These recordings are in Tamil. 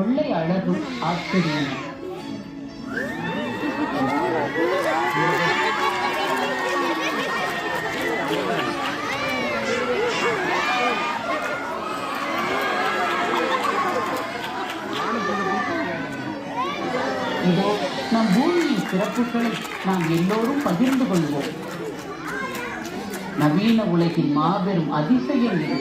கொள்ளை அழகும் ஆச்சரியம். இதோ நம் பூமியின் சிறப்புகளை நாம் எல்லோரும் பகிர்ந்து கொள்வோம். நவீன உலகின் மாபெரும் அதிசயம் இது.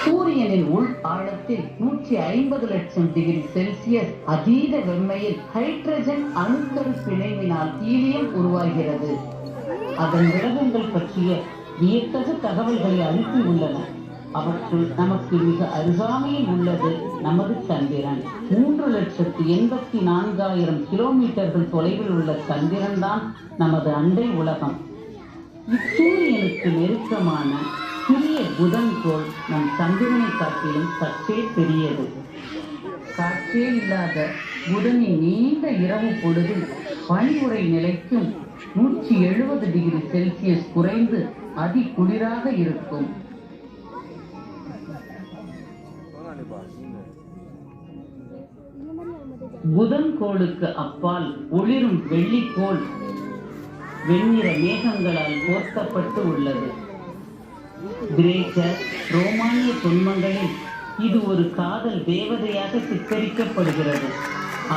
சூரியனின் உள் ஆழத்தில் 150 லட்சம் டிகிரி செல்சியஸ் அதீத வெம்மையில் ஹைட்ரஜன் அணுக்கரு பிணைவினால் ஹீலியம் உருவாகிறது. அதன் விளக்கங்கள் பற்றிய வியத்தகு தகவல்களை அனுப்பியுள்ளன. அவற்றுள் நமக்கு மிக அருகாமையில் உள்ளது நமது சந்திரன். 3,84,000 கிலோமீட்டர்கள் தொலைவில் உள்ள சந்திரன் தான் நமது அண்டை உலகம். இச்சூரியனுக்கு நெருக்கமான சிறிய புதன் கோள் நம் சந்திரனை காட்டிலும் சற்றே பெரியது. காற்றே இல்லாத புதனின் நீண்ட இரவு பொழுதில் பனியுறை நிலைக்கும் 170 டிகிரி செல்சியஸ் குறைந்து அதி குளிராக இருக்கும். புதன் கோளுக்கு அப்பால் ஒளிரும் வெள்ளிக்கோள் வெண்ணிற மேகங்களால் போர்த்தப்பட்டு உள்ளது. கிரேக்க ரோமானிய தொன்மங்களில் இது ஒரு காதல் தேவதையாக சித்தரிக்கப்படுகிறது.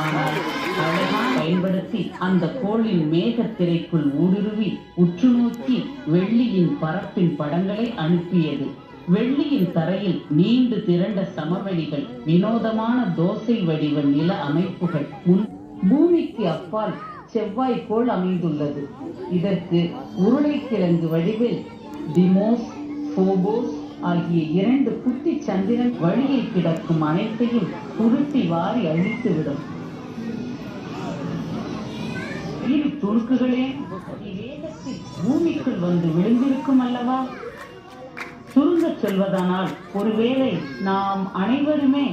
ஆனால் அழகாக பயன்படுத்தி அந்த கோளின் மேகத்திரைக்குள் ஊடுருவி உற்று நோக்கி வெள்ளியின் பரப்பின் படங்களை அனுப்பியது. வெள்ளியின் தரையில் நீண்டு திரண்ட சமவெளிகள், வினோதமான தோசை வடிவ நில அமைப்புகள். பூமிக்கு அப்பால் செவ்வாய் கோள் அமைந்துள்ளது. இதற்கு உருளைக்கிழங்கு வடிவில் டிமோஸ், போபோஸ் ஆகிய 2 குட்டி சந்திரன் வழியில் கிடக்கும் அனைத்தையும் உருட்டி வாரி அழித்துவிடும். இரு துணுக்குகளே வேகத்தில் பூமிக்குள் வந்து விழுந்திருக்கும் அல்லவா? சுருங்க சொல்வதானால் ஒருவேளை நாம் அனைவருமே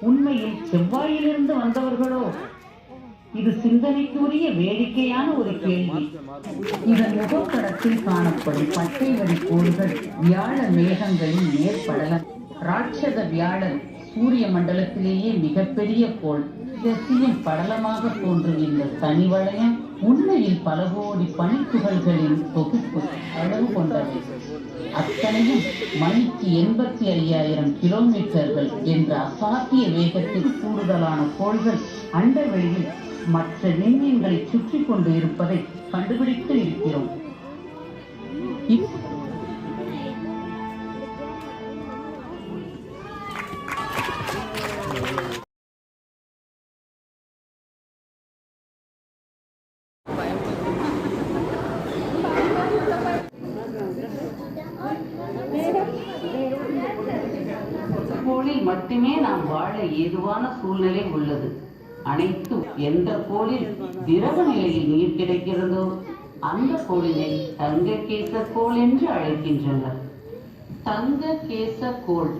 உண்மையில் செவ்வாயிலிருந்து வந்தவர்களோ? இது சிந்தனைக்குரிய வேடிக்கையான ஒரு கேள்வி. இதன் முகப்படத்தில் காணப்படும் பச்சை வரி கோள்கள் வியாழ மேகங்களின் மேற்படலம். ராட்சத வியாழன் சூரிய மண்டலத்திலேயே மிகப்பெரிய கோள். திசையும் படலமாக தோன்றும் இந்த தனி வளையம் உண்மையில் பல கோடி பனித்துகள்களின் தொகுப்பு அளவு கொண்டவை. அத்தனையும் மணிக்கு 85,000 கிலோமீட்டர்கள் என்ற அசாத்திய வேகத்தில் கூடுதலான கோள்கள் அண்டவெளியில் மற்ற விண்மீன்களை சுற்றி கொண்டு இருப்பதை கண்டுபிடித்து இருக்கிறோம். கோளில் மட்டுமே நாம் வாழ ஏதுவான சூழ்நிலை உள்ளது. அனைத்தும் எந்த கோளில் திரவ நிலையில் நீர் கிடைக்கிறதோ அந்த கோளினை தங்க கேச கோள் என்று அழைக்கின்றனர். தங்க கேச கோள்